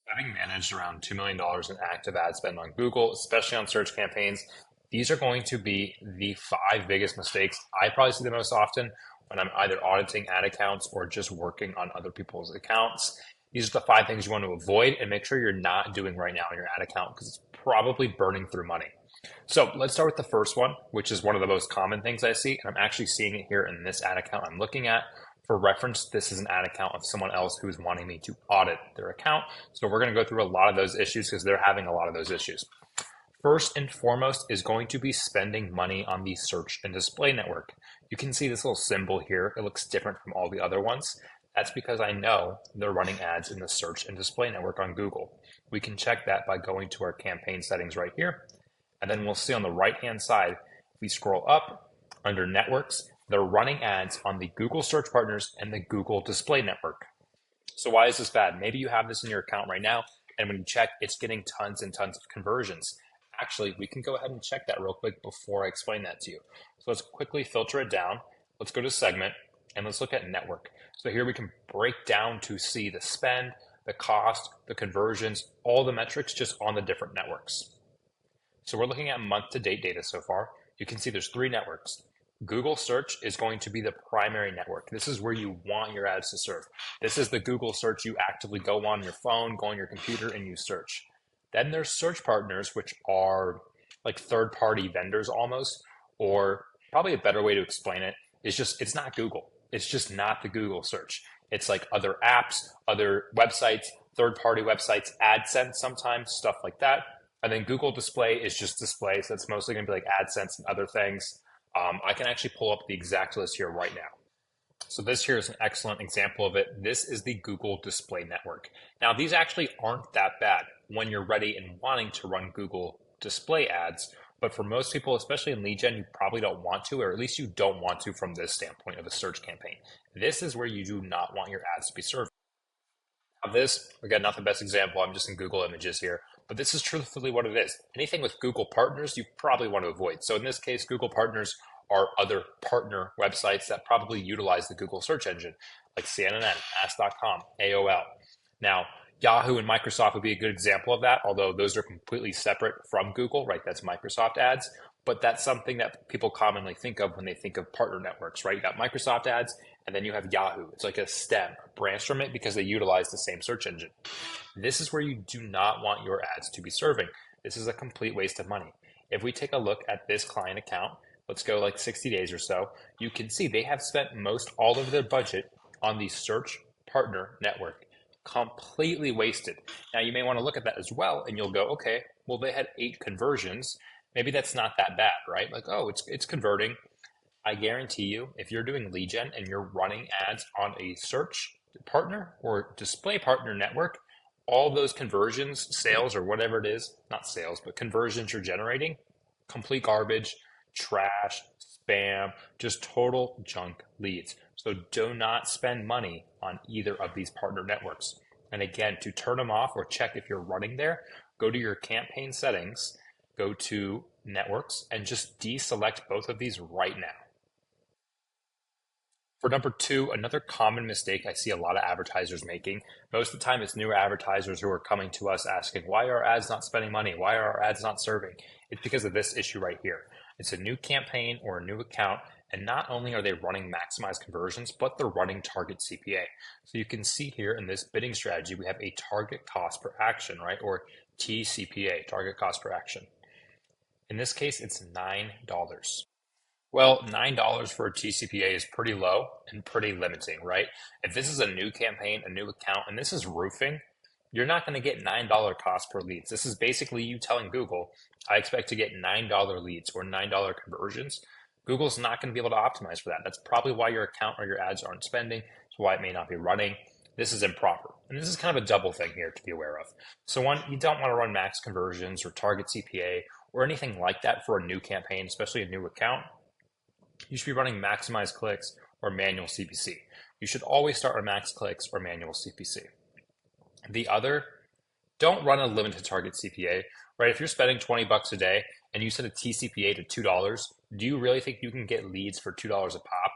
Having managed around $2 million in active ad spend on Google, especially on search campaigns, these are going to be the five biggest mistakes I probably see the most often when I'm either auditing ad accounts or just working on other people's accounts. These are the five things you want to avoid and make sure you're not doing right now in your ad account because it's probably burning through money. So let's start with the first one, which is one of the most common things I see. And I'm actually seeing it here in this ad account I'm looking at. For reference, this is an ad account of someone else who's wanting me to audit their account. So we're going to go through a lot of those issues because they're having a lot of those issues. First and foremost is going to be spending money on the search and display network. You can see this little symbol here. It looks different from all the other ones. That's because I know they're running ads in the search and display network on Google. We can check that by going to our campaign settings right here. And then we'll see on the right-hand side, if we scroll up under networks, they're running ads on the Google Search Partners and the Google Display Network. So why is this bad? Maybe you have this in your account right now, and when you check, it's getting tons and tons of conversions. Actually, we can go ahead and check that real quick before I explain that to you. So let's quickly filter it down. Let's go to segment, and let's look at network. So here we can break down to see the spend, the cost, the conversions, all the metrics just on the different networks. So we're looking at month-to-date data so far. You can see there's three networks. Google Search is going to be the primary network. This is where you want your ads to serve. This is the Google Search you actively go on your phone, go on your computer, and you search. Then there's search partners, which are like third-party vendors almost, or probably a better way to explain it is just it's not Google. It's just not the Google Search. It's like other apps, other websites, third-party websites, AdSense sometimes, stuff like that. And then Google Display is just display, so it's mostly going to be like AdSense and other things. I can actually pull up the exact list here right now. So this here is an excellent example of it. This is the Google Display Network. Now, these actually aren't that bad when you're ready and wanting to run Google Display ads. But for most people, especially in lead gen, you probably don't want to, or at least you don't want to from this standpoint of a search campaign. This is where you do not want your ads to be served. Now this, again, not the best example. I'm just in Google Images here, but this is truthfully what it is. Anything with Google partners, you probably want to avoid. So in this case, Google partners are other partner websites that probably utilize the Google search engine, like CNN, Ask.com, AOL. Now, Yahoo and Microsoft would be a good example of that, although those are completely separate from Google, right? That's Microsoft ads, but that's something that people commonly think of when they think of partner networks, right? You got Microsoft ads, and then you have Yahoo. It's like a stem, a branch from it because they utilize the same search engine. This is where you do not want your ads to be serving. This is a complete waste of money. If we take a look at this client account, let's go like 60 days or so, you can see they have spent most all of their budget on the search partner network. Completely wasted. Now you may want to look at that as well and you'll go, okay, well they had 8 conversions. Maybe that's not that bad, right? Like, oh, it's converting. I guarantee you, if you're doing lead gen and you're running ads on a search partner or display partner network, all those conversions, sales, or whatever it is, not sales, but conversions you're generating, complete garbage, trash, spam, just total junk leads. So do not spend money on either of these partner networks. And again, to turn them off or check if you're running there, go to your campaign settings, go to networks, and just deselect both of these right now. For number 2, another common mistake I see a lot of advertisers making. Most of the time, it's newer advertisers who are coming to us asking, why are our ads not spending money? Why are our ads not serving? It's because of this issue right here. It's a new campaign or a new account, and not only are they running maximized conversions, but they're running target CPA. So you can see here in this bidding strategy, we have a target cost per action, right? Or TCPA, target cost per action. In this case, it's $9. Well, $9 for a TCPA is pretty low and pretty limiting, right? If this is a new campaign, a new account, and this is roofing, you're not going to get $9 cost per leads. This is basically you telling Google, I expect to get $9 leads or $9 conversions. Google's not going to be able to optimize for that. That's probably why your account or your ads aren't spending. It's why it may not be running. This is improper. And this is kind of a double thing here to be aware of. So one, you don't want to run max conversions or target CPA or anything like that for a new campaign, especially a new account. You should be running maximized clicks or manual CPC. You should always start with max clicks or manual CPC. The other, don't run a limited target CPA, right? If you're spending 20 bucks a day and you set a TCPA to $2, do you really think you can get leads for $2 a pop?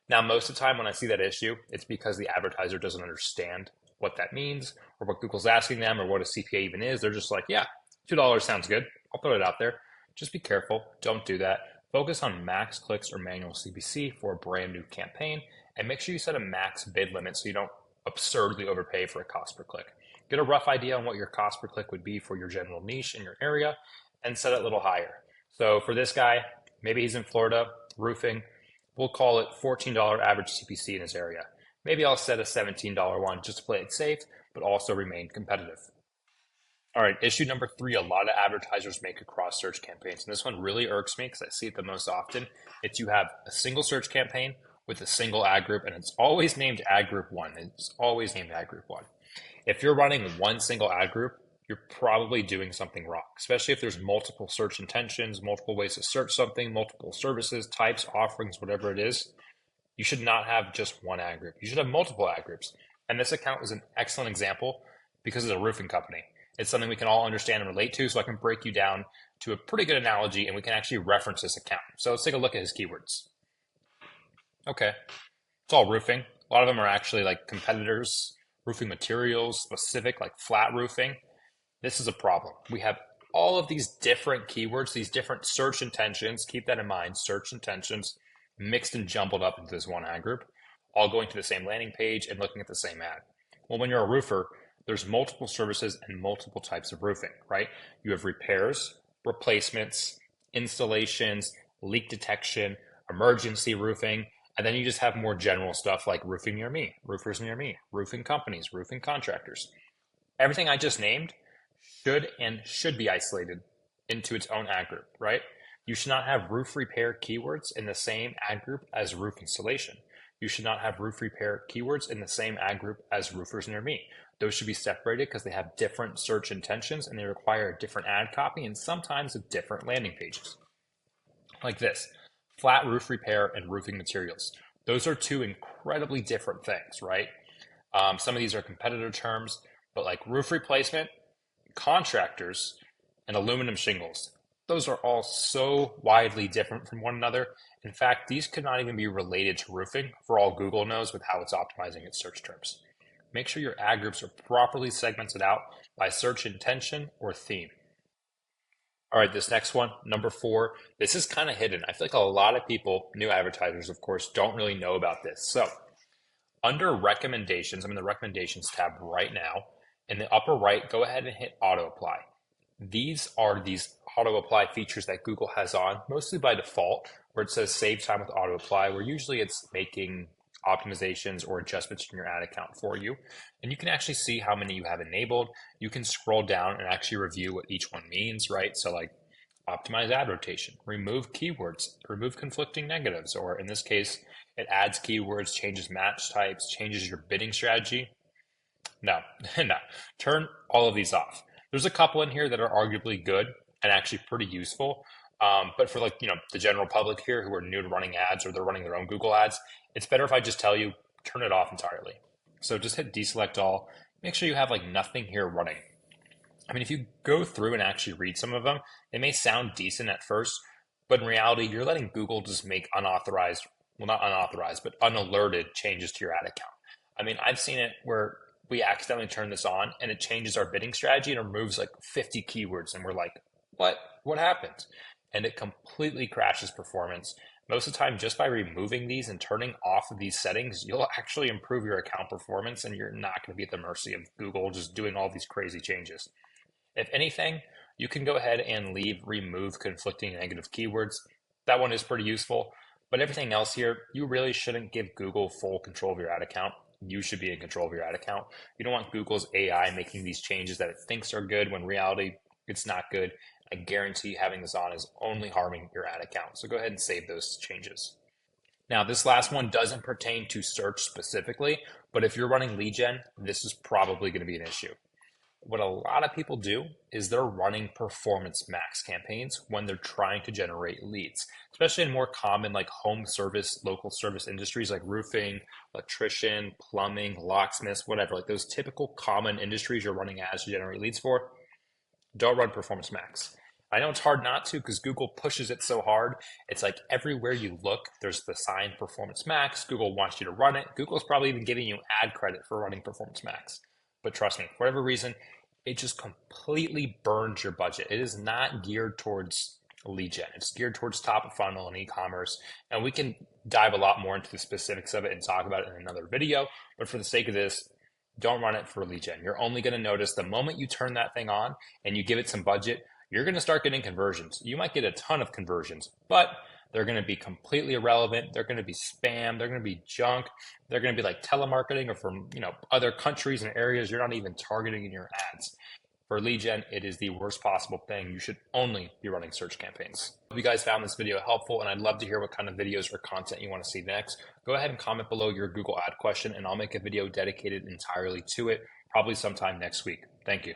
Now, most of the time when I see that issue, it's because the advertiser doesn't understand what that means or what Google's asking them or what a CPA even is. They're just like, yeah, $2 sounds good. I'll throw it out there. Just be careful. Don't do that. Focus on max clicks or manual CPC for a brand new campaign, and make sure you set a max bid limit so you don't absurdly overpay for a cost per click. Get a rough idea on what your cost per click would be for your general niche in your area and set it a little higher. So for this guy, maybe he's in Florida, roofing. We'll call it $14 average CPC in his area. Maybe I'll set a $17 one just to play it safe, but also remain competitive. All right, issue number 3, a lot of advertisers make across search campaigns. And this one really irks me because I see it the most often. It's you have a single search campaign with a single ad group, and it's always named ad group 1. It's always named ad group 1. If you're running one single ad group, you're probably doing something wrong, especially if there's multiple search intentions, multiple ways to search something, multiple services, types, offerings, whatever it is. You should not have just one ad group. You should have multiple ad groups. And this account is an excellent example because it's a roofing company. It's something we can all understand and relate to, so I can break you down to a pretty good analogy and we can actually reference this account. So let's take a look at his keywords. Okay, it's all roofing. A lot of them are actually like competitors, roofing materials, specific like flat roofing. This is a problem. We have all of these different keywords, these different search intentions. Keep that in mind, search intentions mixed and jumbled up into this one ad group, all going to the same landing page and looking at the same ad. Well, when you're a roofer, there's multiple services and multiple types of roofing, right? You have repairs, replacements, installations, leak detection, emergency roofing, and then you just have more general stuff like roofing near me, roofers near me, roofing companies, roofing contractors. Everything I just named should be isolated into its own ad group, right? You should not have roof repair keywords in the same ad group as roof installation. You should not have roof repair keywords in the same ad group as roofers near me. Those should be separated because they have different search intentions and they require a different ad copy and sometimes different landing pages. Like this, flat roof repair and roofing materials. Those are two incredibly different things, right? Some of these are competitor terms, but like roof replacement, contractors, and aluminum shingles. Those are all so widely different from one another. In fact, these could not even be related to roofing for all Google knows with how it's optimizing its search terms. Make sure your ad groups are properly segmented out by search intention or theme. All right, this next one, number 4, this is kind of hidden. I feel like a lot of people, new advertisers, of course, don't really know about this. So under recommendations, I'm in the recommendations tab right now. In the upper right, go ahead and hit auto apply. These are these auto apply features that Google has on, mostly by default, where it says save time with auto apply, where usually it's making optimizations or adjustments in your ad account for you. And you can actually see how many you have enabled. You can scroll down and actually review what each one means, right? So like optimize ad rotation, remove keywords, remove conflicting negatives, or in this case, it adds keywords, changes match types, changes your bidding strategy. No, no, turn all of these off. There's a couple in here that are arguably good and actually pretty useful. But for like, the general public here who are new to running ads or they're running their own Google ads, it's better if I just tell you, turn it off entirely. So just hit deselect all, make sure you have like nothing here running. I mean, if you go through and actually read some of them, they may sound decent at first, but in reality, you're letting Google just make unauthorized, well, not unauthorized, but unalerted changes to your ad account. I mean, I've seen it where we accidentally turn this on and it changes our bidding strategy and removes like 50 keywords. And we're like, what happened? And it completely crashes performance. Most of the time, just by removing these and turning off of these settings, you'll actually improve your account performance and you're not going to be at the mercy of Google just doing all these crazy changes. If anything, you can go ahead and remove conflicting negative keywords. That one is pretty useful, but everything else here, you really shouldn't give Google full control of your ad account. You should be in control of your ad account. You don't want Google's AI making these changes that it thinks are good when in reality, it's not good. I guarantee having this on is only harming your ad account. So go ahead and save those changes. Now, this last one doesn't pertain to search specifically, but if you're running lead gen, this is probably going to be an issue. What a lot of people do is they're running performance max campaigns when they're trying to generate leads, especially in more common like home service, local service industries like roofing, electrician, plumbing, locksmiths, whatever, like those typical common industries you're running ads to generate leads for. Don't run performance max. I know it's hard not to because Google pushes it so hard. It's like everywhere you look, there's the sign performance max. Google wants you to run it. Google's probably even giving you ad credit for running performance max. But trust me, for whatever reason, it just completely burns your budget. It is not geared towards lead gen. It's geared towards top of funnel and e-commerce. And we can dive a lot more into the specifics of it and talk about it in another video. But for the sake of this, don't run it for lead gen. You're only going to notice the moment you turn that thing on and you give it some budget, you're going to start getting conversions. You might get a ton of conversions, but they're going to be completely irrelevant. They're going to be spam. They're going to be junk. They're going to be like telemarketing or from other countries and areas you're not even targeting in your ads. For lead gen, it is the worst possible thing. You should only be running search campaigns. Hope you guys found this video helpful, and I'd love to hear what kind of videos or content you want to see next. Go ahead and comment below your Google ad question, and I'll make a video dedicated entirely to it, probably sometime next week. Thank you.